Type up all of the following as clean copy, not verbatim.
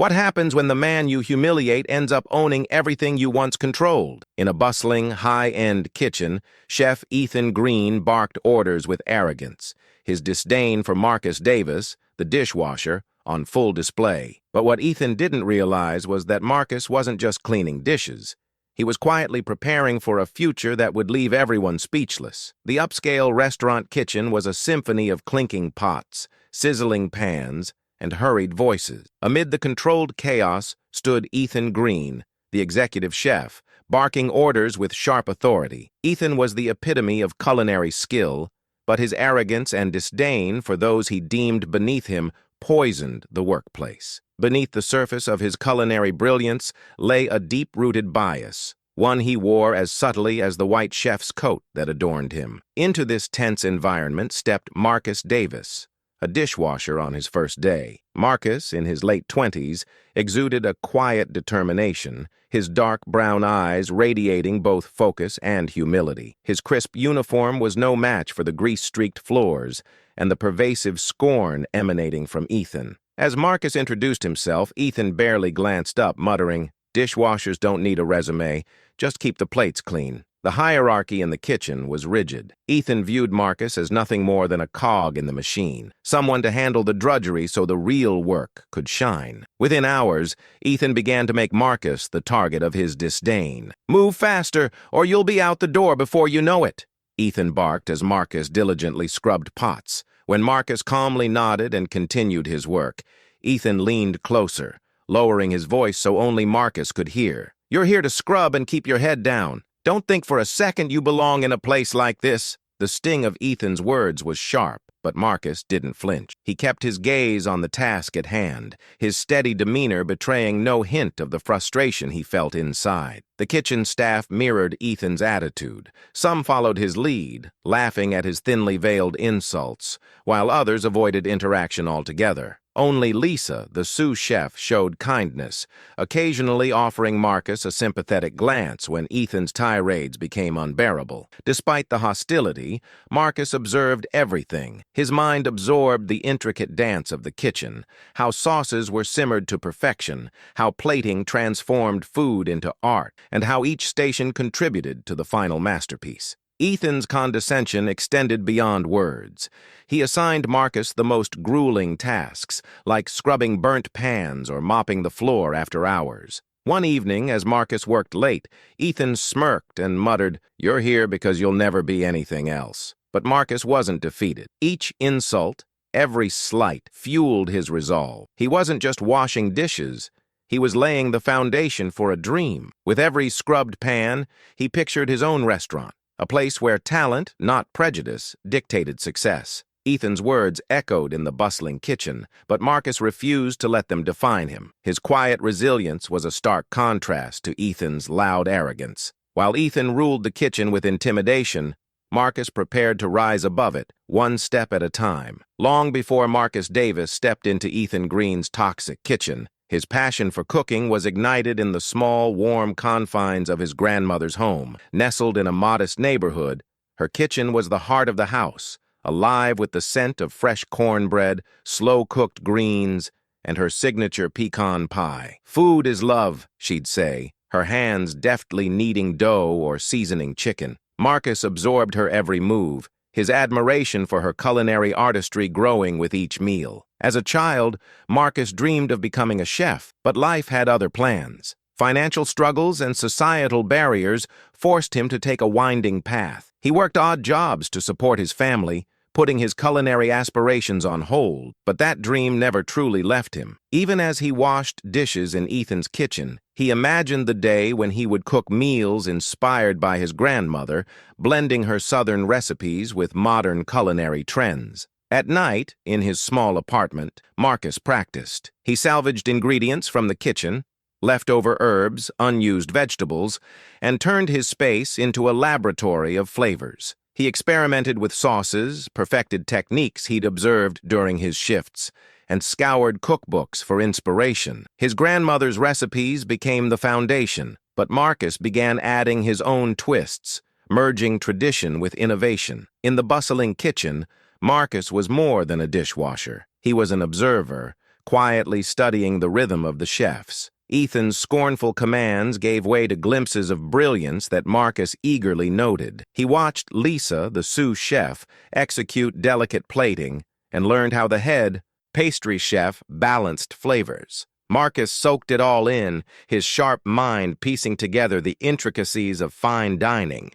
What happens when the man you humiliate ends up owning everything you once controlled? In a bustling, high-end kitchen, Chef Ethan Green barked orders with arrogance, his disdain for Marcus Davis, the dishwasher, on full display. But what Ethan didn't realize was that Marcus wasn't just cleaning dishes. He was quietly preparing for a future that would leave everyone speechless. The upscale restaurant kitchen was a symphony of clinking pots, sizzling pans, and hurried voices. Amid the controlled chaos stood Ethan Green, the executive chef, barking orders with sharp authority. Ethan was the epitome of culinary skill, but his arrogance and disdain for those he deemed beneath him poisoned the workplace. Beneath the surface of his culinary brilliance lay a deep-rooted bias, one he wore as subtly as the white chef's coat that adorned him. Into this tense environment stepped Marcus Davis, a dishwasher on his first day. Marcus, in his late 20s, exuded a quiet determination, his dark brown eyes radiating both focus and humility. His crisp uniform was no match for the grease-streaked floors and the pervasive scorn emanating from Ethan. As Marcus introduced himself, Ethan barely glanced up, muttering, "Dishwashers don't need a resume, just keep the plates clean." The hierarchy in the kitchen was rigid. Ethan viewed Marcus as nothing more than a cog in the machine, someone to handle the drudgery so the real work could shine. Within hours, Ethan began to make Marcus the target of his disdain. "Move faster, or you'll be out the door before you know it," Ethan barked as Marcus diligently scrubbed pots. When Marcus calmly nodded and continued his work, Ethan leaned closer, lowering his voice so only Marcus could hear. "You're here to scrub and keep your head down. Don't think for a second you belong in a place like this." The sting of Ethan's words was sharp, but Marcus didn't flinch. He kept his gaze on the task at hand, his steady demeanor betraying no hint of the frustration he felt inside. The kitchen staff mirrored Ethan's attitude. Some followed his lead, laughing at his thinly veiled insults, while others avoided interaction altogether. Only Lisa, the sous chef, showed kindness, occasionally offering Marcus a sympathetic glance when Ethan's tirades became unbearable. Despite the hostility, Marcus observed everything. His mind absorbed the intricate dance of the kitchen, how sauces were simmered to perfection, how plating transformed food into art, and how each station contributed to the final masterpiece. Ethan's condescension extended beyond words. He assigned Marcus the most grueling tasks, like scrubbing burnt pans or mopping the floor after hours. One evening, as Marcus worked late, Ethan smirked and muttered, "You're here because you'll never be anything else." But Marcus wasn't defeated. Each insult, every slight, fueled his resolve. He wasn't just washing dishes. He was laying the foundation for a dream. With every scrubbed pan, he pictured his own restaurant, a place where talent, not prejudice, dictated success. Ethan's words echoed in the bustling kitchen, but Marcus refused to let them define him. His quiet resilience was a stark contrast to Ethan's loud arrogance. While Ethan ruled the kitchen with intimidation, Marcus prepared to rise above it, one step at a time. Long before Marcus Davis stepped into Ethan Green's toxic kitchen, his passion for cooking was ignited in the small, warm confines of his grandmother's home. Nestled in a modest neighborhood, her kitchen was the heart of the house, alive with the scent of fresh cornbread, slow-cooked greens, and her signature pecan pie. "Food is love," she'd say, her hands deftly kneading dough or seasoning chicken. Marcus absorbed her every move, his admiration for her culinary artistry growing with each meal. As a child, Marcus dreamed of becoming a chef, but life had other plans. Financial struggles and societal barriers forced him to take a winding path. He worked odd jobs to support his family, putting his culinary aspirations on hold, but that dream never truly left him. Even as he washed dishes in Ethan's kitchen, he imagined the day when he would cook meals inspired by his grandmother, blending her southern recipes with modern culinary trends. At night, in his small apartment, Marcus practiced. He salvaged ingredients from the kitchen, leftover herbs, unused vegetables, and turned his space into a laboratory of flavors. He experimented with sauces, perfected techniques he'd observed during his shifts, and scoured cookbooks for inspiration. His grandmother's recipes became the foundation, but Marcus began adding his own twists, merging tradition with innovation. In the bustling kitchen, Marcus was more than a dishwasher. He was an observer, quietly studying the rhythm of the chefs. Ethan's scornful commands gave way to glimpses of brilliance that Marcus eagerly noted. He watched Lisa, the sous chef, execute delicate plating and learned how the head pastry chef balanced flavors. Marcus soaked it all in, his sharp mind piecing together the intricacies of fine dining.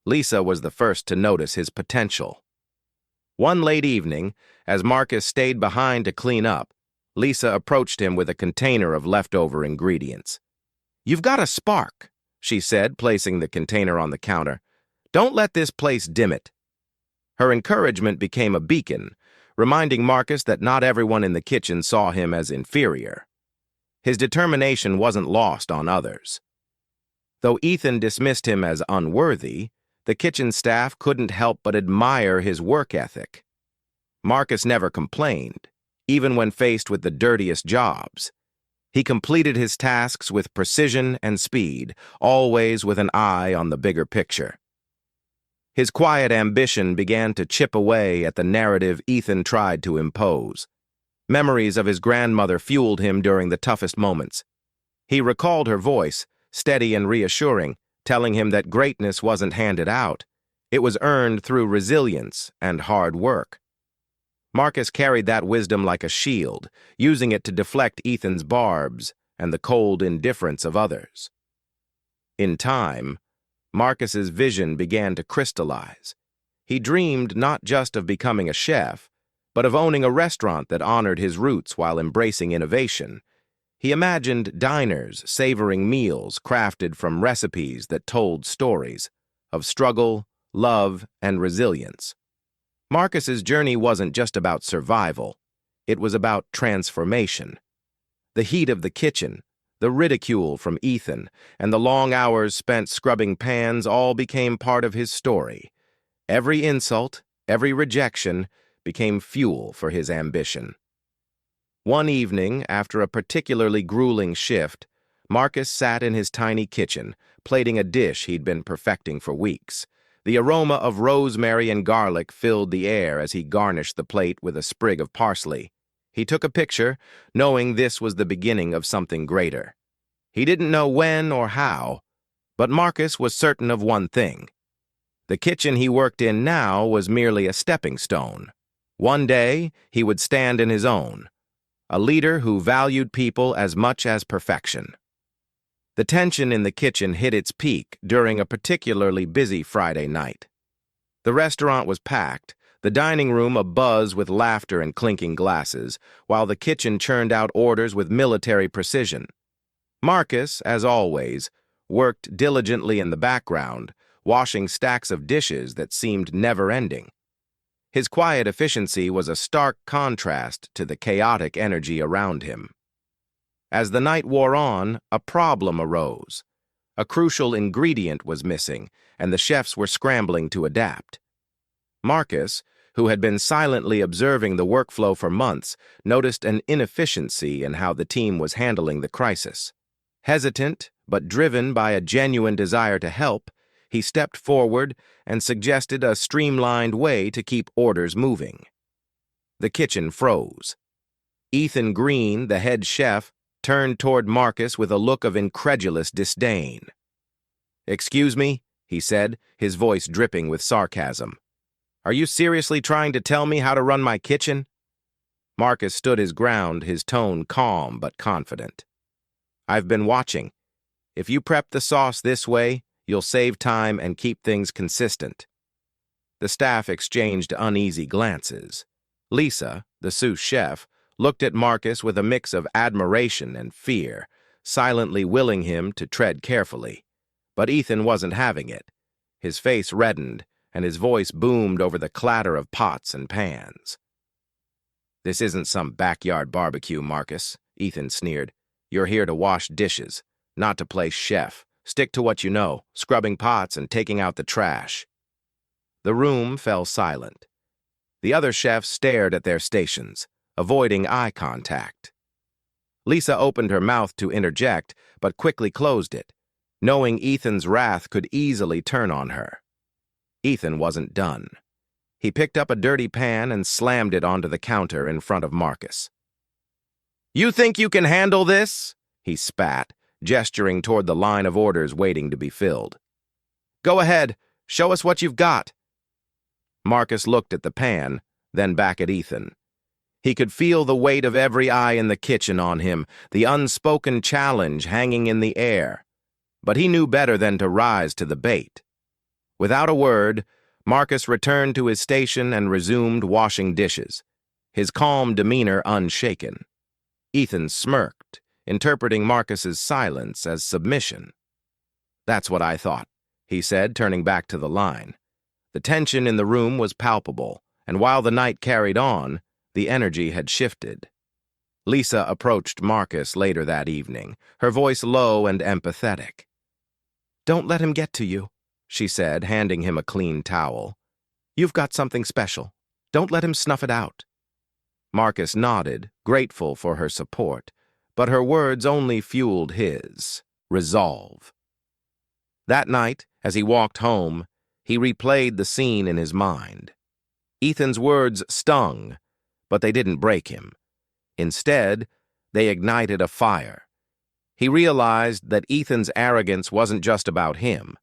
Lisa was the first to notice his potential. One late evening, as Marcus stayed behind to clean up, Lisa approached him with a container of leftover ingredients. "You've got a spark," she said, placing the container on the counter. "Don't let this place dim it." Her encouragement became a beacon, reminding Marcus that not everyone in the kitchen saw him as inferior. His determination wasn't lost on others. Though Ethan dismissed him as unworthy, the kitchen staff couldn't help but admire his work ethic. Marcus never complained, even when faced with the dirtiest jobs. He completed his tasks with precision and speed, always with an eye on the bigger picture. His quiet ambition began to chip away at the narrative Ethan tried to impose. Memories of his grandmother fueled him during the toughest moments. He recalled her voice, steady and reassuring, telling him that greatness wasn't handed out. It was earned through resilience and hard work. Marcus carried that wisdom like a shield, using it to deflect Ethan's barbs and the cold indifference of others. In time, Marcus's vision began to crystallize. He dreamed not just of becoming a chef, but of owning a restaurant that honored his roots while embracing innovation. He imagined diners savoring meals crafted from recipes that told stories of struggle, love, and resilience. Marcus's journey wasn't just about survival. It was about transformation. The heat of the kitchen, the ridicule from Ethan, and the long hours spent scrubbing pans all became part of his story. Every insult, every rejection, became fuel for his ambition. One evening, after a particularly grueling shift, Marcus sat in his tiny kitchen, plating a dish he'd been perfecting for weeks. The aroma of rosemary and garlic filled the air as he garnished the plate with a sprig of parsley. He took a picture, knowing this was the beginning of something greater. He didn't know when or how, but Marcus was certain of one thing. The kitchen he worked in now was merely a stepping stone. One day, he would stand in his own, a leader who valued people as much as perfection. The tension in the kitchen hit its peak during a particularly busy Friday night. The restaurant was packed, the dining room abuzz with laughter and clinking glasses, while the kitchen churned out orders with military precision. Marcus, as always, worked diligently in the background, washing stacks of dishes that seemed never-ending. His quiet efficiency was a stark contrast to the chaotic energy around him. As the night wore on, a problem arose. A crucial ingredient was missing, and the chefs were scrambling to adapt. Marcus, who had been silently observing the workflow for months, noticed an inefficiency in how the team was handling the crisis. Hesitant, but driven by a genuine desire to help, he stepped forward and suggested a streamlined way to keep orders moving. The kitchen froze. Ethan Green, the head chef, turned toward Marcus with a look of incredulous disdain. "Excuse me," he said, his voice dripping with sarcasm. "Are you seriously trying to tell me how to run my kitchen?" Marcus stood his ground, his tone calm but confident. "I've been watching. If you prep the sauce this way, you'll save time and keep things consistent." The staff exchanged uneasy glances. Lisa, the sous chef, looked at Marcus with a mix of admiration and fear, silently willing him to tread carefully. But Ethan wasn't having it. His face reddened, and his voice boomed over the clatter of pots and pans. "This isn't some backyard barbecue, Marcus," Ethan sneered. "You're here to wash dishes, not to play chef. Stick to what you know, scrubbing pots and taking out the trash." The room fell silent. The other chefs stared at their stations, avoiding eye contact. Lisa opened her mouth to interject, but quickly closed it, knowing Ethan's wrath could easily turn on her. Ethan wasn't done. He picked up a dirty pan and slammed it onto the counter in front of Marcus. "You think you can handle this?" he spat, gesturing toward the line of orders waiting to be filled. "Go ahead, show us what you've got." Marcus looked at the pan, then back at Ethan. He could feel the weight of every eye in the kitchen on him, the unspoken challenge hanging in the air. But he knew better than to rise to the bait. Without a word, Marcus returned to his station and resumed washing dishes, his calm demeanor unshaken. Ethan smirked, interpreting Marcus's silence as submission. "That's what I thought," he said, turning back to the line. The tension in the room was palpable, and while the night carried on, the energy had shifted. Lisa approached Marcus later that evening, her voice low and empathetic. "Don't let him get to you," she said, handing him a clean towel. "You've got something special. Don't let him snuff it out." Marcus nodded, grateful for her support, but her words only fueled his resolve. That night, as he walked home, he replayed the scene in his mind. Ethan's words stung, but they didn't break him. Instead, they ignited a fire. He realized that Ethan's arrogance wasn't just about him.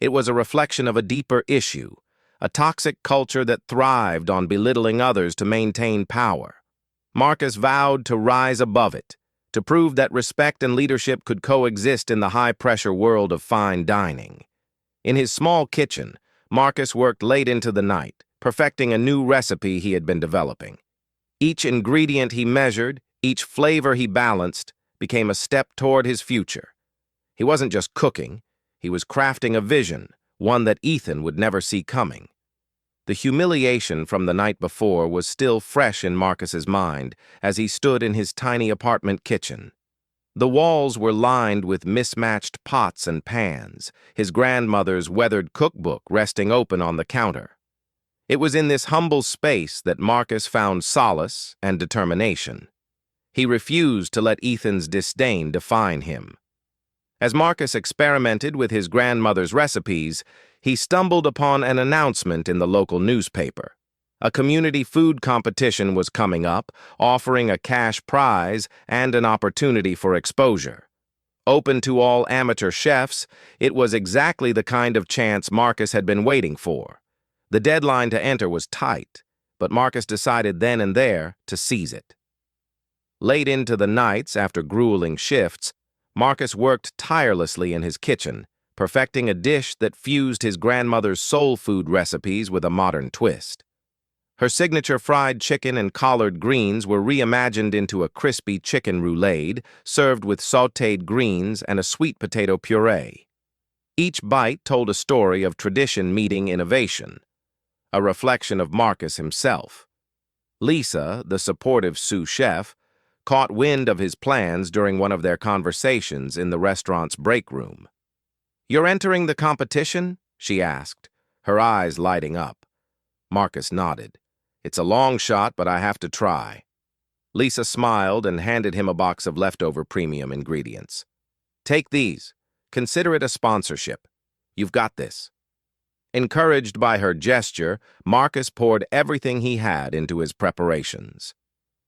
It was a reflection of a deeper issue, a toxic culture that thrived on belittling others to maintain power. Marcus vowed to rise above it, to prove that respect and leadership could coexist in the high-pressure world of fine dining. In his small kitchen, Marcus worked late into the night, perfecting a new recipe he had been developing. Each ingredient he measured, each flavor he balanced, became a step toward his future. He wasn't just cooking, he was crafting a vision, one that Ethan would never see coming. The humiliation from the night before was still fresh in Marcus's mind as he stood in his tiny apartment kitchen. The walls were lined with mismatched pots and pans, his grandmother's weathered cookbook resting open on the counter. It was in this humble space that Marcus found solace and determination. He refused to let Ethan's disdain define him. As Marcus experimented with his grandmother's recipes, he stumbled upon an announcement in the local newspaper. A community food competition was coming up, offering a cash prize and an opportunity for exposure. Open to all amateur chefs, it was exactly the kind of chance Marcus had been waiting for. The deadline to enter was tight, but Marcus decided then and there to seize it. Late into the nights, after grueling shifts, Marcus worked tirelessly in his kitchen, perfecting a dish that fused his grandmother's soul food recipes with a modern twist. Her signature fried chicken and collard greens were reimagined into a crispy chicken roulade, served with sautéed greens and a sweet potato puree. Each bite told a story of tradition meeting innovation, a reflection of Marcus himself. Lisa, the supportive sous chef, caught wind of his plans during one of their conversations in the restaurant's break room. "You're entering the competition?" she asked, her eyes lighting up. Marcus nodded. "It's a long shot, but I have to try." Lisa smiled and handed him a box of leftover premium ingredients. "Take these. Consider it a sponsorship. You've got this." Encouraged by her gesture, Marcus poured everything he had into his preparations.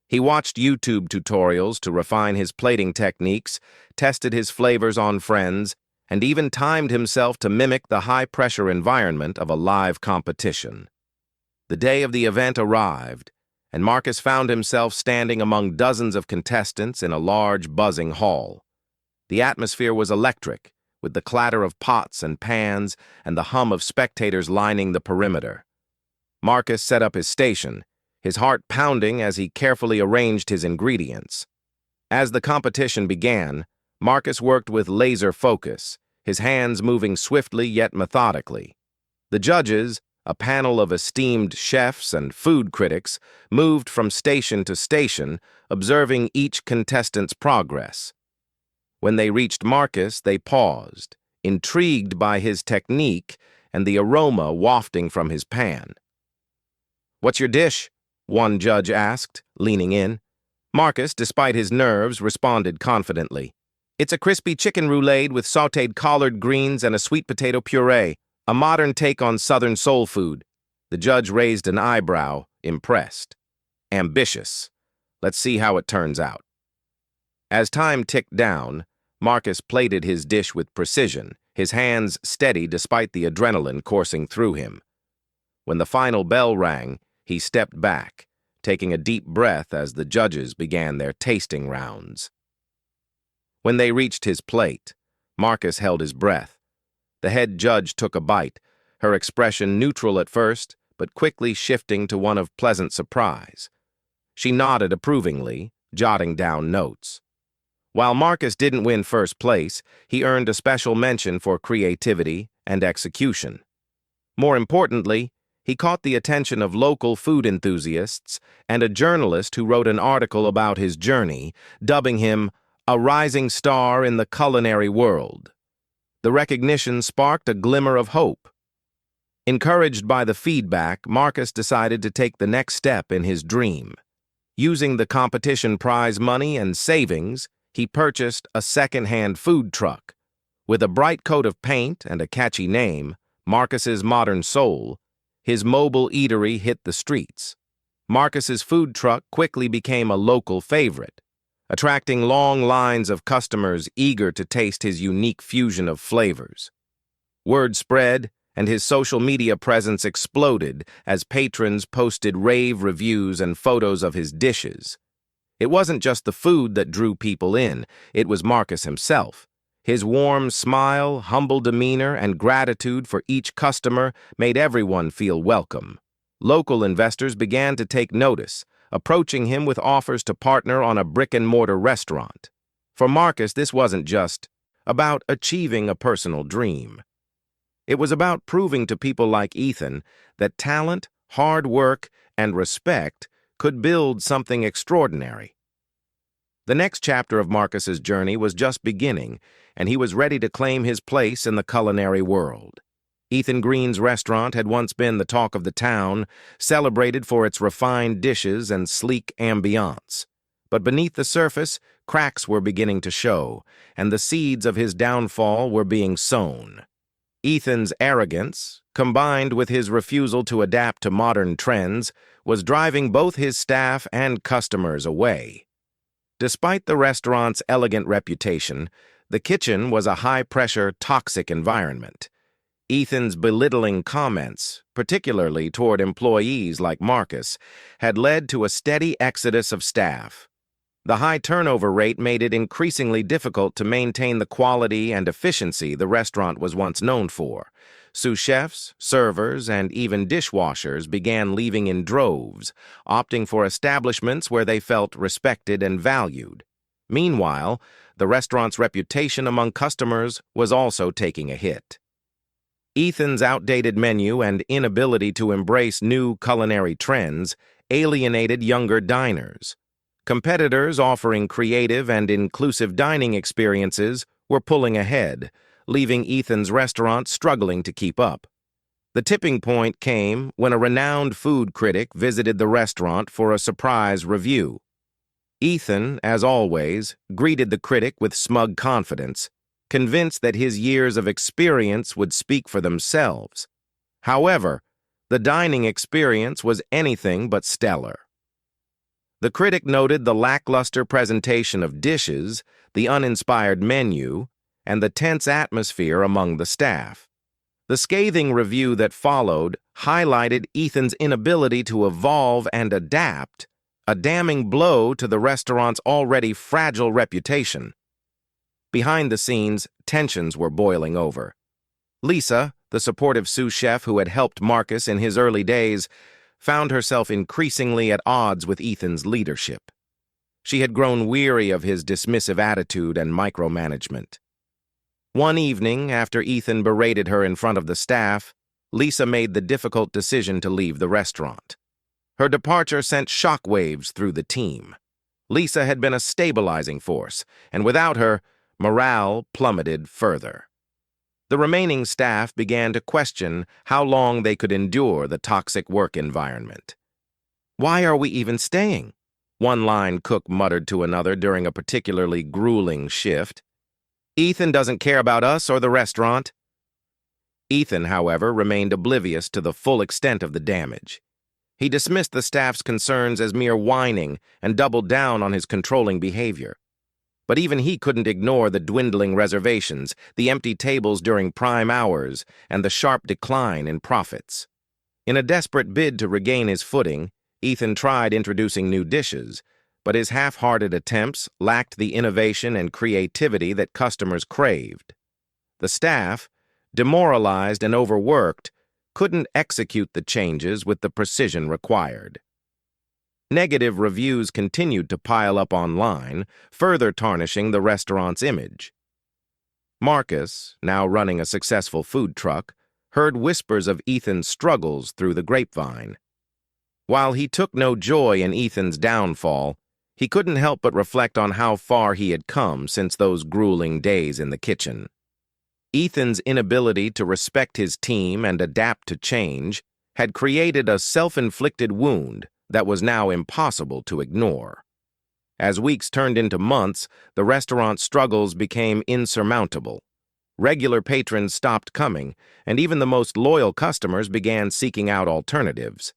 He watched YouTube tutorials to refine his plating techniques, tested his flavors on friends, and even timed himself to mimic the high-pressure environment of a live competition. The day of the event arrived, and Marcus found himself standing among dozens of contestants in a large, buzzing hall. The atmosphere was electric, with the clatter of pots and pans and the hum of spectators lining the perimeter. Marcus set up his station, his heart pounding as he carefully arranged his ingredients. As the competition began, Marcus worked with laser focus, his hands moving swiftly yet methodically. The judges, a panel of esteemed chefs and food critics, moved from station to station, observing each contestant's progress. When they reached Marcus, they paused, intrigued by his technique and the aroma wafting from his pan. "What's your dish?" one judge asked, leaning in. Marcus, despite his nerves, responded confidently. "It's a crispy chicken roulade with sautéed collard greens and a sweet potato puree, a modern take on Southern soul food." The judge raised an eyebrow, impressed. "Ambitious. Let's see how it turns out." As time ticked down, Marcus plated his dish with precision, his hands steady despite the adrenaline coursing through him. When the final bell rang, he stepped back, taking a deep breath as the judges began their tasting rounds. When they reached his plate, Marcus held his breath. The head judge took a bite, her expression neutral at first, but quickly shifting to one of pleasant surprise. She nodded approvingly, jotting down notes. While Marcus didn't win first place, he earned a special mention for creativity and execution. More importantly, he caught the attention of local food enthusiasts and a journalist who wrote an article about his journey, dubbing him a rising star in the culinary world. The recognition sparked a glimmer of hope. Encouraged by the feedback, Marcus decided to take the next step in his dream. Using the competition prize money and savings, he purchased a second-hand food truck. With a bright coat of paint and a catchy name, Marcus's Modern Soul, his mobile eatery hit the streets. Marcus's food truck quickly became a local favorite, attracting long lines of customers eager to taste his unique fusion of flavors. Word spread, and his social media presence exploded as patrons posted rave reviews and photos of his dishes. It wasn't just the food that drew people in, it was Marcus himself. His warm smile, humble demeanor, and gratitude for each customer made everyone feel welcome. Local investors began to take notice, approaching him with offers to partner on a brick-and-mortar restaurant. For Marcus, this wasn't just about achieving a personal dream. It was about proving to people like Ethan that talent, hard work, and respect could build something extraordinary. The next chapter of Marcus's journey was just beginning, and he was ready to claim his place in the culinary world. Ethan Green's restaurant had once been the talk of the town, celebrated for its refined dishes and sleek ambiance. But beneath the surface, cracks were beginning to show, and the seeds of his downfall were being sown. Ethan's arrogance, combined with his refusal to adapt to modern trends, was driving both his staff and customers away. Despite the restaurant's elegant reputation, the kitchen was a high-pressure, toxic environment. Ethan's belittling comments, particularly toward employees like Marcus, had led to a steady exodus of staff. The high turnover rate made it increasingly difficult to maintain the quality and efficiency the restaurant was once known for. Sous chefs, servers, and even dishwashers began leaving in droves, opting for establishments where they felt respected and valued. Meanwhile, the restaurant's reputation among customers was also taking a hit. Ethan's outdated menu and inability to embrace new culinary trends alienated younger diners. Competitors offering creative and inclusive dining experiences were pulling ahead, leaving Ethan's restaurant struggling to keep up. The tipping point came when a renowned food critic visited the restaurant for a surprise review. Ethan, as always, greeted the critic with smug confidence, convinced that his years of experience would speak for themselves. However, the dining experience was anything but stellar. The critic noted the lackluster presentation of dishes, the uninspired menu, and the tense atmosphere among the staff. The scathing review that followed highlighted Ethan's inability to evolve and adapt, a damning blow to the restaurant's already fragile reputation. Behind the scenes, tensions were boiling over. Lisa, the supportive sous chef who had helped Marcus in his early days, found herself increasingly at odds with Ethan's leadership. She had grown weary of his dismissive attitude and micromanagement. One evening, after Ethan berated her in front of the staff, Lisa made the difficult decision to leave the restaurant. Her departure sent shockwaves through the team. Lisa had been a stabilizing force, and without her, morale plummeted further. The remaining staff began to question how long they could endure the toxic work environment. "Why are we even staying?" one line cook muttered to another during a particularly grueling shift. "Ethan doesn't care about us or the restaurant." Ethan, however, remained oblivious to the full extent of the damage. He dismissed the staff's concerns as mere whining and doubled down on his controlling behavior. But even he couldn't ignore the dwindling reservations, the empty tables during prime hours, and the sharp decline in profits. In a desperate bid to regain his footing, Ethan tried introducing new dishes, but his half-hearted attempts lacked the innovation and creativity that customers craved. The staff, demoralized and overworked, couldn't execute the changes with the precision required. Negative reviews continued to pile up online, further tarnishing the restaurant's image. Marcus, now running a successful food truck, heard whispers of Ethan's struggles through the grapevine. While he took no joy in Ethan's downfall, he couldn't help but reflect on how far he had come since those grueling days in the kitchen. Ethan's inability to respect his team and adapt to change had created a self-inflicted wound that was now impossible to ignore. As weeks turned into months, the restaurant's struggles became insurmountable. Regular patrons stopped coming, and even the most loyal customers began seeking out alternatives.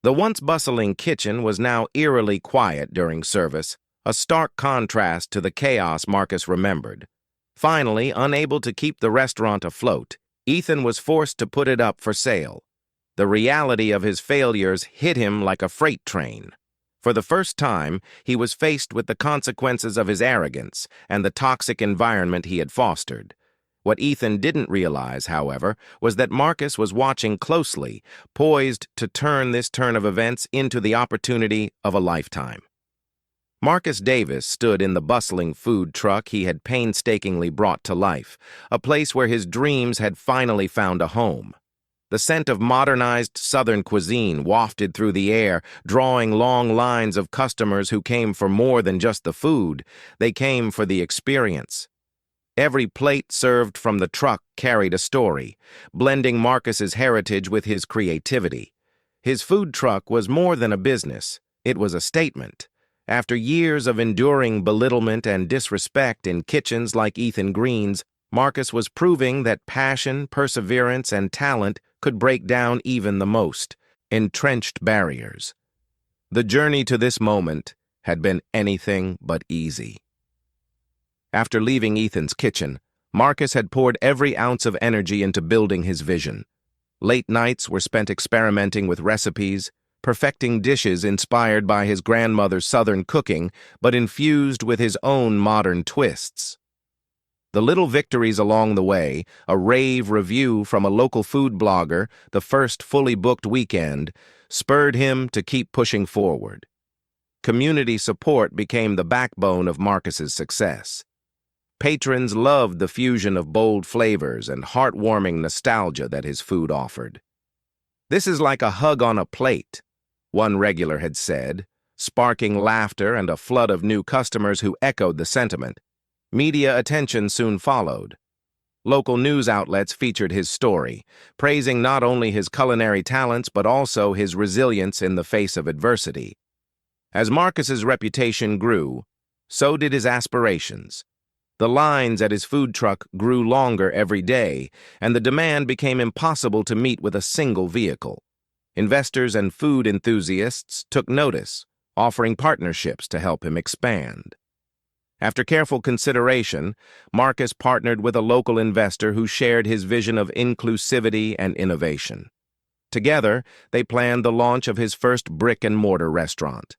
The once bustling kitchen was now eerily quiet during service, a stark contrast to the chaos Marcus remembered. Finally, unable to keep the restaurant afloat, Ethan was forced to put it up for sale. The reality of his failures hit him like a freight train. For the first time, he was faced with the consequences of his arrogance and the toxic environment he had fostered. What Ethan didn't realize, however, was that Marcus was watching closely, poised to turn this turn of events into the opportunity of a lifetime. Marcus Davis stood in the bustling food truck he had painstakingly brought to life, a place where his dreams had finally found a home. The scent of modernized Southern cuisine wafted through the air, drawing long lines of customers who came for more than just the food. They came for the experience. Every plate served from the truck carried a story, blending Marcus's heritage with his creativity. His food truck was more than a business. It was a statement. After years of enduring belittlement and disrespect in kitchens like Ethan Green's, Marcus was proving that passion, perseverance, and talent could break down even the most entrenched barriers. The journey to this moment had been anything but easy. After leaving Ethan's kitchen, Marcus had poured every ounce of energy into building his vision. Late nights were spent experimenting with recipes, perfecting dishes inspired by his grandmother's Southern cooking, but infused with his own modern twists. The little victories along the way, a rave review from a local food blogger, the first fully booked weekend, spurred him to keep pushing forward. Community support became the backbone of Marcus's success. Patrons loved the fusion of bold flavors and heartwarming nostalgia that his food offered. "This is like a hug on a plate," one regular had said, sparking laughter and a flood of new customers who echoed the sentiment. Media attention soon followed. Local news outlets featured his story, praising not only his culinary talents but also his resilience in the face of adversity. As Marcus's reputation grew, so did his aspirations. The lines at his food truck grew longer every day, and the demand became impossible to meet with a single vehicle. Investors and food enthusiasts took notice, offering partnerships to help him expand. After careful consideration, Marcus partnered with a local investor who shared his vision of inclusivity and innovation. Together, they planned the launch of his first brick-and-mortar restaurant.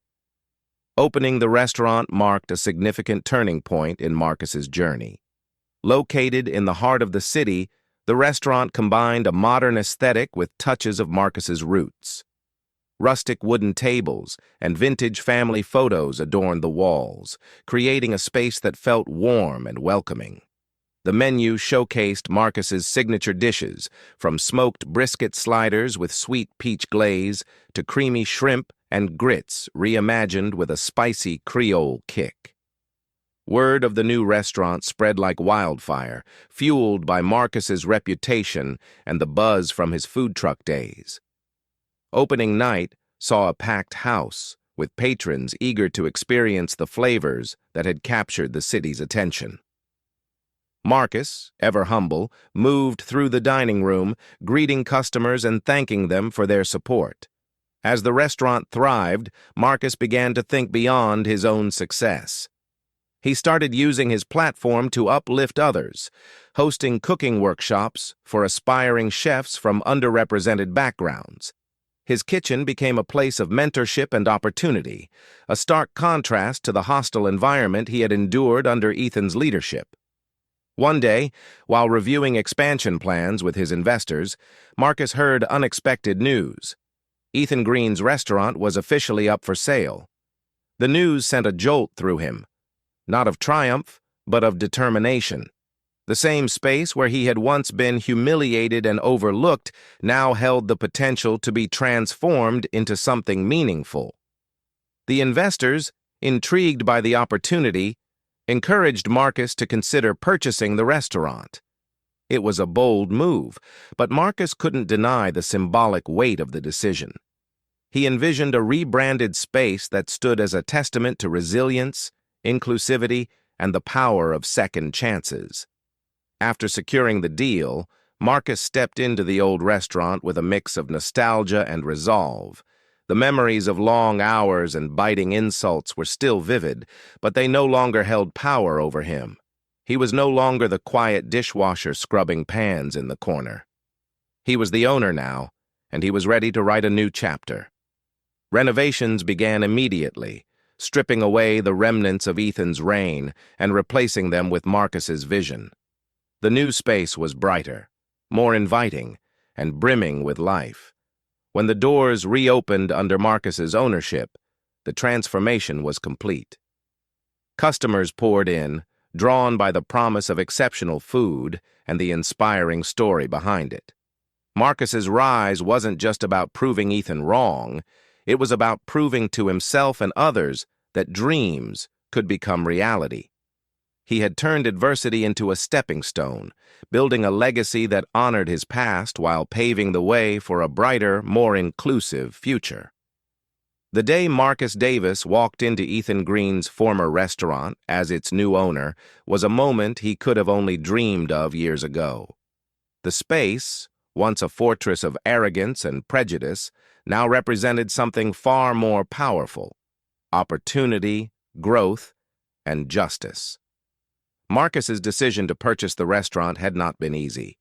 Opening the restaurant marked a significant turning point in Marcus's journey. Located in the heart of the city, the restaurant combined a modern aesthetic with touches of Marcus's roots. Rustic wooden tables and vintage family photos adorned the walls, creating a space that felt warm and welcoming. The menu showcased Marcus's signature dishes, from smoked brisket sliders with sweet peach glaze to creamy shrimp and grits reimagined with a spicy Creole kick. Word of the new restaurant spread like wildfire, fueled by Marcus's reputation and the buzz from his food truck days. Opening night saw a packed house, with patrons eager to experience the flavors that had captured the city's attention. Marcus, ever humble, moved through the dining room, greeting customers and thanking them for their support. As the restaurant thrived, Marcus began to think beyond his own success. He started using his platform to uplift others, hosting cooking workshops for aspiring chefs from underrepresented backgrounds. His kitchen became a place of mentorship and opportunity, a stark contrast to the hostile environment he had endured under Ethan's leadership. One day, while reviewing expansion plans with his investors, Marcus heard unexpected news. Ethan Green's restaurant was officially up for sale. The news sent a jolt through him, not of triumph, but of determination. The same space where he had once been humiliated and overlooked now held the potential to be transformed into something meaningful. The investors, intrigued by the opportunity, encouraged Marcus to consider purchasing the restaurant. It was a bold move, but Marcus couldn't deny the symbolic weight of the decision. He envisioned a rebranded space that stood as a testament to resilience, inclusivity, and the power of second chances. After securing the deal, Marcus stepped into the old restaurant with a mix of nostalgia and resolve. The memories of long hours and biting insults were still vivid, but they no longer held power over him. He was no longer the quiet dishwasher scrubbing pans in the corner. He was the owner now, and he was ready to write a new chapter. Renovations began immediately, stripping away the remnants of Ethan's reign and replacing them with Marcus's vision. The new space was brighter, more inviting, and brimming with life. When the doors reopened under Marcus's ownership, the transformation was complete. Customers poured in, drawn by the promise of exceptional food and the inspiring story behind it. Marcus's rise wasn't just about proving Ethan wrong, it was about proving to himself and others that dreams could become reality. He had turned adversity into a stepping stone, building a legacy that honored his past while paving the way for a brighter, more inclusive future. The day Marcus Davis walked into Ethan Green's former restaurant as its new owner was a moment he could have only dreamed of years ago. The space, once a fortress of arrogance and prejudice, now represented something far more powerful: opportunity, growth, and justice. Marcus's decision to purchase the restaurant had not been easy.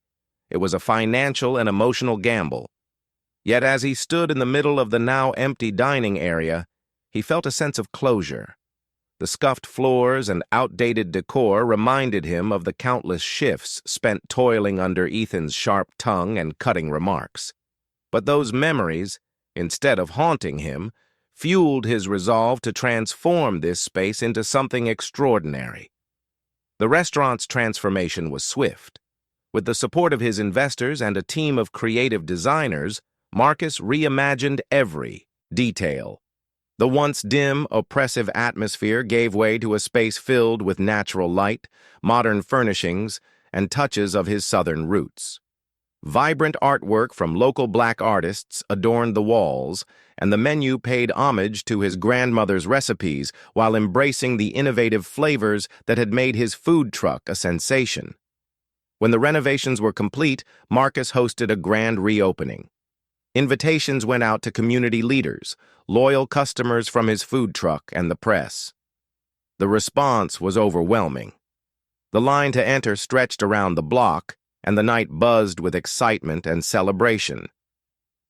It was a financial and emotional gamble. Yet as he stood in the middle of the now empty dining area, he felt a sense of closure. The scuffed floors and outdated decor reminded him of the countless shifts spent toiling under Ethan's sharp tongue and cutting remarks. But those memories, instead of haunting him, fueled his resolve to transform this space into something extraordinary. The restaurant's transformation was swift. With the support of his investors and a team of creative designers, Marcus reimagined every detail. The once dim, oppressive atmosphere gave way to a space filled with natural light, modern furnishings, and touches of his southern roots. Vibrant artwork from local black artists adorned the walls, and the menu paid homage to his grandmother's recipes while embracing the innovative flavors that had made his food truck a sensation. When the renovations were complete, Marcus hosted a grand reopening. Invitations went out to community leaders, loyal customers from his food truck, and the press. The response was overwhelming. The line to enter stretched around the block, and the night buzzed with excitement and celebration.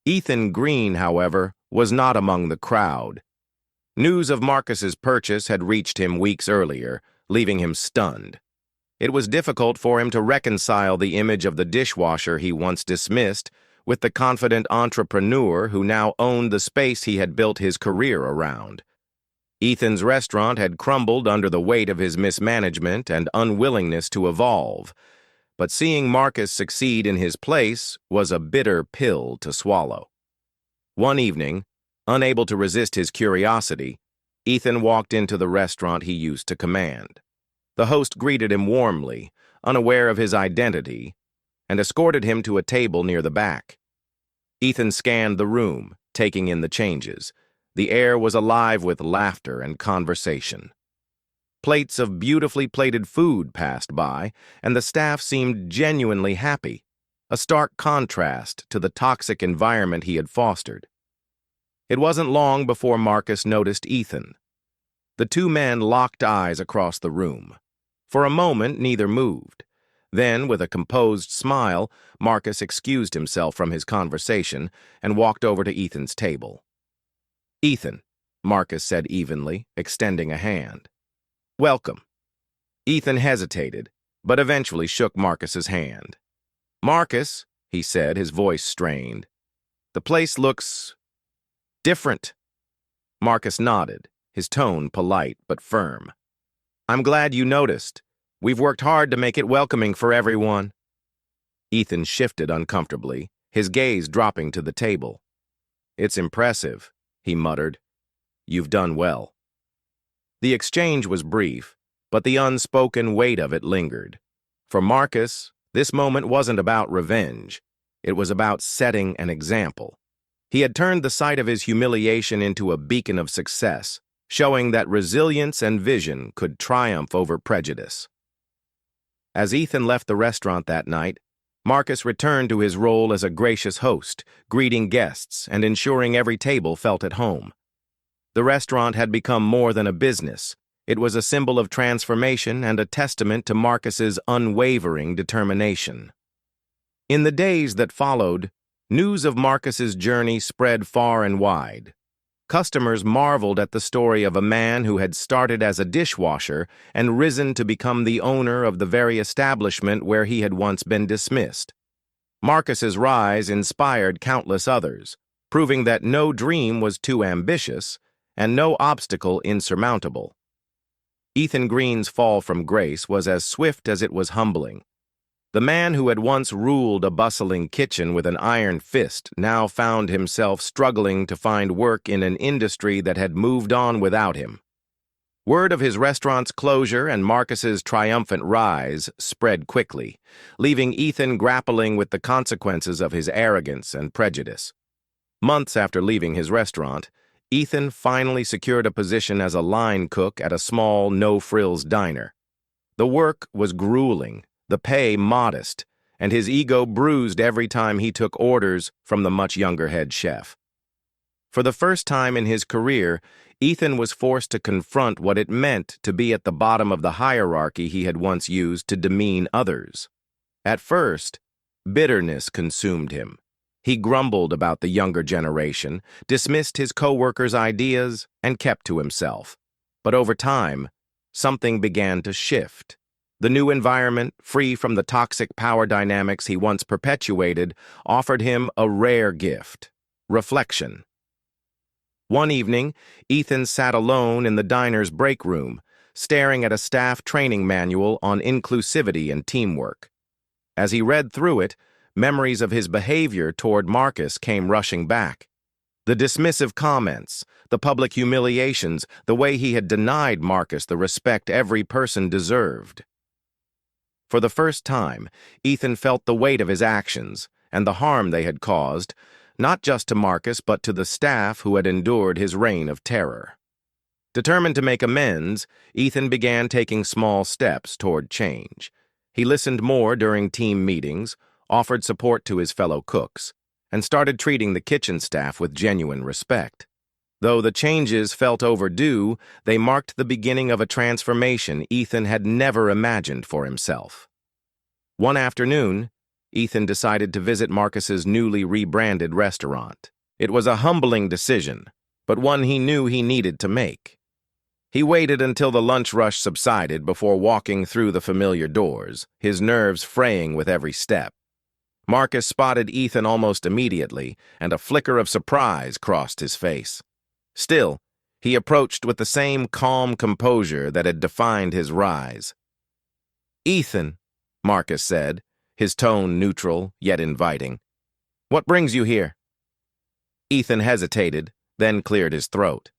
Ethan Green, however, was not among the crowd. News of Marcus's purchase had reached him weeks earlier, leaving him stunned. It was difficult for him to reconcile the image of the dishwasher he once dismissed with the confident entrepreneur who now owned the space he had built his career around. Ethan's restaurant had crumbled under the weight of his mismanagement and unwillingness to evolve, but seeing Marcus succeed in his place was a bitter pill to swallow. One evening, unable to resist his curiosity, Ethan walked into the restaurant he used to command. The host greeted him warmly, unaware of his identity, and escorted him to a table near the back. Ethan scanned the room, taking in the changes. The air was alive with laughter and conversation. Plates of beautifully plated food passed by, and the staff seemed genuinely happy, a stark contrast to the toxic environment he had fostered. It wasn't long before Marcus noticed Ethan. The two men locked eyes across the room. For a moment, neither moved. Then, with a composed smile, Marcus excused himself from his conversation and walked over to Ethan's table. "Ethan," Marcus said evenly, extending a hand. "Welcome." Ethan hesitated, but eventually shook Marcus's hand. "Marcus," he said, his voice strained, "the place looks different." Marcus nodded, his tone polite but firm. "I'm glad you noticed. We've worked hard to make it welcoming for everyone." Ethan shifted uncomfortably, his gaze dropping to the table. "It's impressive," he muttered. "You've done well." The exchange was brief, but the unspoken weight of it lingered. For Marcus, this moment wasn't about revenge. It was about setting an example. He had turned the sight of his humiliation into a beacon of success, showing that resilience and vision could triumph over prejudice. As Ethan left the restaurant that night, Marcus returned to his role as a gracious host, greeting guests and ensuring every table felt at home. The restaurant had become more than a business. It was a symbol of transformation and a testament to Marcus's unwavering determination. In the days that followed, news of Marcus's journey spread far and wide. Customers marveled at the story of a man who had started as a dishwasher and risen to become the owner of the very establishment where he had once been dismissed. Marcus's rise inspired countless others, proving that no dream was too ambitious and no obstacle insurmountable. Ethan Green's fall from grace was as swift as it was humbling. The man who had once ruled a bustling kitchen with an iron fist now found himself struggling to find work in an industry that had moved on without him. Word of his restaurant's closure and Marcus's triumphant rise spread quickly, leaving Ethan grappling with the consequences of his arrogance and prejudice. Months after leaving his restaurant, Ethan finally secured a position as a line cook at a small, no-frills diner. The work was grueling, the pay modest, and his ego bruised every time he took orders from the much younger head chef. For the first time in his career, Ethan was forced to confront what it meant to be at the bottom of the hierarchy he had once used to demean others. At first, bitterness consumed him. He grumbled about the younger generation, dismissed his co-workers' ideas, and kept to himself. But over time, something began to shift. The new environment, free from the toxic power dynamics he once perpetuated, offered him a rare gift: reflection. One evening, Ethan sat alone in the diner's break room, staring at a staff training manual on inclusivity and teamwork. As he read through it, memories of his behavior toward Marcus came rushing back. The dismissive comments, the public humiliations, the way he had denied Marcus the respect every person deserved. For the first time, Ethan felt the weight of his actions and the harm they had caused, not just to Marcus but to the staff who had endured his reign of terror. Determined to make amends, Ethan began taking small steps toward change. He listened more during team meetings, offered support to his fellow cooks, and started treating the kitchen staff with genuine respect. Though the changes felt overdue, they marked the beginning of a transformation Ethan had never imagined for himself. One afternoon, Ethan decided to visit Marcus's newly rebranded restaurant. It was a humbling decision, but one he knew he needed to make. He waited until the lunch rush subsided before walking through the familiar doors, his nerves fraying with every step. Marcus spotted Ethan almost immediately, and a flicker of surprise crossed his face. Still, he approached with the same calm composure that had defined his rise. "Ethan," Marcus said, his tone neutral yet inviting, "what brings you here?" Ethan hesitated, then cleared his throat.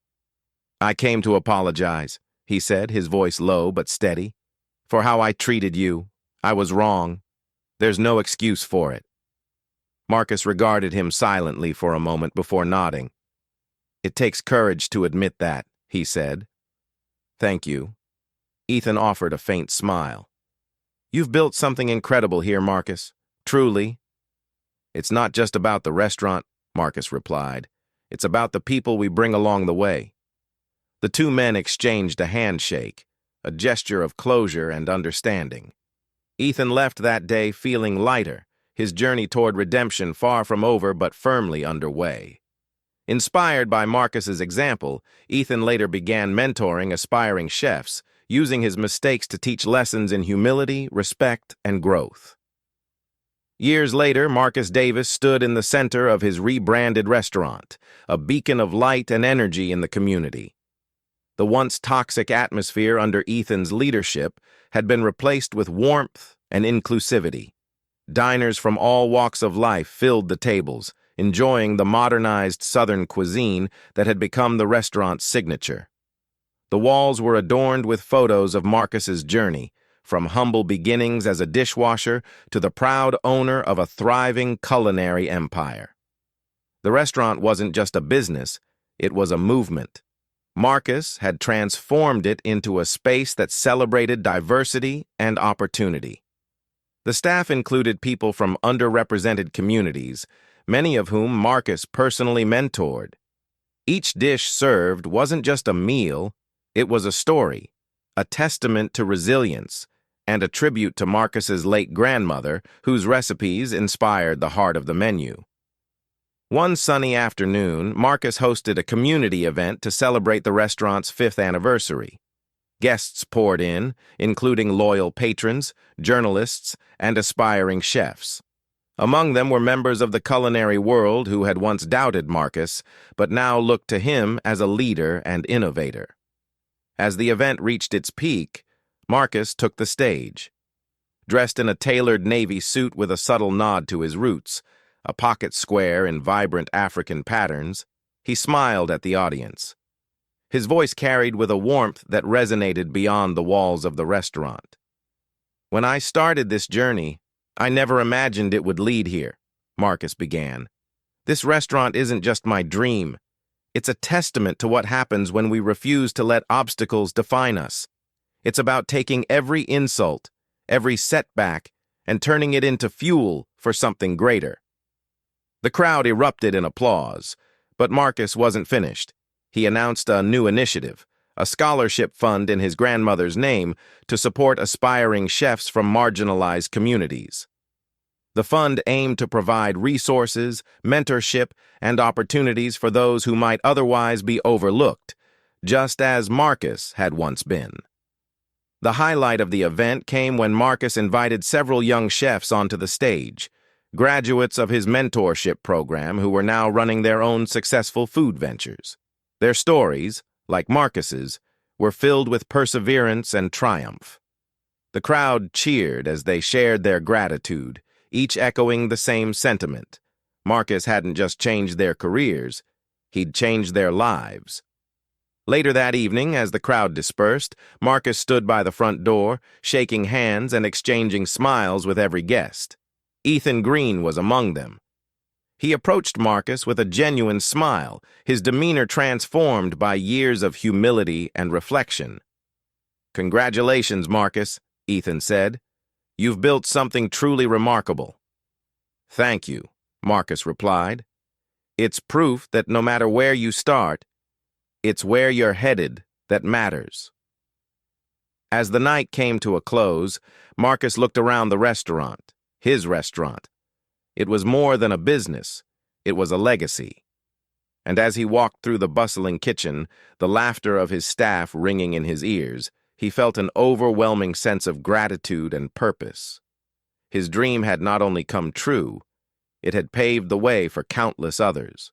"I came to apologize," he said, his voice low but steady. "For how I treated you. I was wrong. There's no excuse for it." Marcus regarded him silently for a moment before nodding. "It takes courage to admit that," he said. "Thank you." Ethan offered a faint smile. "You've built something incredible here, Marcus. Truly." "It's not just about the restaurant," Marcus replied. "It's about the people we bring along the way." The two men exchanged a handshake, a gesture of closure and understanding. Ethan left that day feeling lighter, his journey toward redemption far from over but firmly underway. Inspired by Marcus's example, Ethan later began mentoring aspiring chefs, using his mistakes to teach lessons in humility, respect, and growth. Years later, Marcus Davis stood in the center of his rebranded restaurant, a beacon of light and energy in the community. The once toxic atmosphere under Ethan's leadership had been replaced with warmth and inclusivity. Diners from all walks of life filled the tables, enjoying the modernized Southern cuisine that had become the restaurant's signature. The walls were adorned with photos of Marcus's journey, from humble beginnings as a dishwasher to the proud owner of a thriving culinary empire. The restaurant wasn't just a business, it was a movement. Marcus had transformed it into a space that celebrated diversity and opportunity. The staff included people from underrepresented communities, many of whom Marcus personally mentored. Each dish served wasn't just a meal, it was a story, a testament to resilience, and a tribute to Marcus's late grandmother, whose recipes inspired the heart of the menu. One sunny afternoon, Marcus hosted a community event to celebrate the restaurant's 5th anniversary. Guests poured in, including loyal patrons, journalists, and aspiring chefs. Among them were members of the culinary world who had once doubted Marcus, but now looked to him as a leader and innovator. As the event reached its peak, Marcus took the stage. Dressed in a tailored navy suit with a subtle nod to his roots, a pocket square in vibrant African patterns, he smiled at the audience. His voice carried with a warmth that resonated beyond the walls of the restaurant. "When I started this journey, I never imagined it would lead here," Marcus began. "This restaurant isn't just my dream. It's a testament to what happens when we refuse to let obstacles define us. It's about taking every insult, every setback, and turning it into fuel for something greater." The crowd erupted in applause, but Marcus wasn't finished. He announced a new initiative, a scholarship fund in his grandmother's name to support aspiring chefs from marginalized communities. The fund aimed to provide resources, mentorship, and opportunities for those who might otherwise be overlooked, just as Marcus had once been. The highlight of the event came when Marcus invited several young chefs onto the stage, graduates of his mentorship program who were now running their own successful food ventures. Their stories, like Marcus's, were filled with perseverance and triumph. The crowd cheered as they shared their gratitude, each echoing the same sentiment. Marcus hadn't just changed their careers, he'd changed their lives. Later that evening, as the crowd dispersed, Marcus stood by the front door, shaking hands and exchanging smiles with every guest. Ethan Green was among them. He approached Marcus with a genuine smile, his demeanor transformed by years of humility and reflection. "Congratulations, Marcus," Ethan said. "You've built something truly remarkable." "Thank you," Marcus replied. "It's proof that no matter where you start, it's where you're headed that matters." As the night came to a close, Marcus looked around the restaurant, his restaurant. It was more than a business, it was a legacy. And as he walked through the bustling kitchen, the laughter of his staff ringing in his ears, he felt an overwhelming sense of gratitude and purpose. His dream had not only come true, it had paved the way for countless others.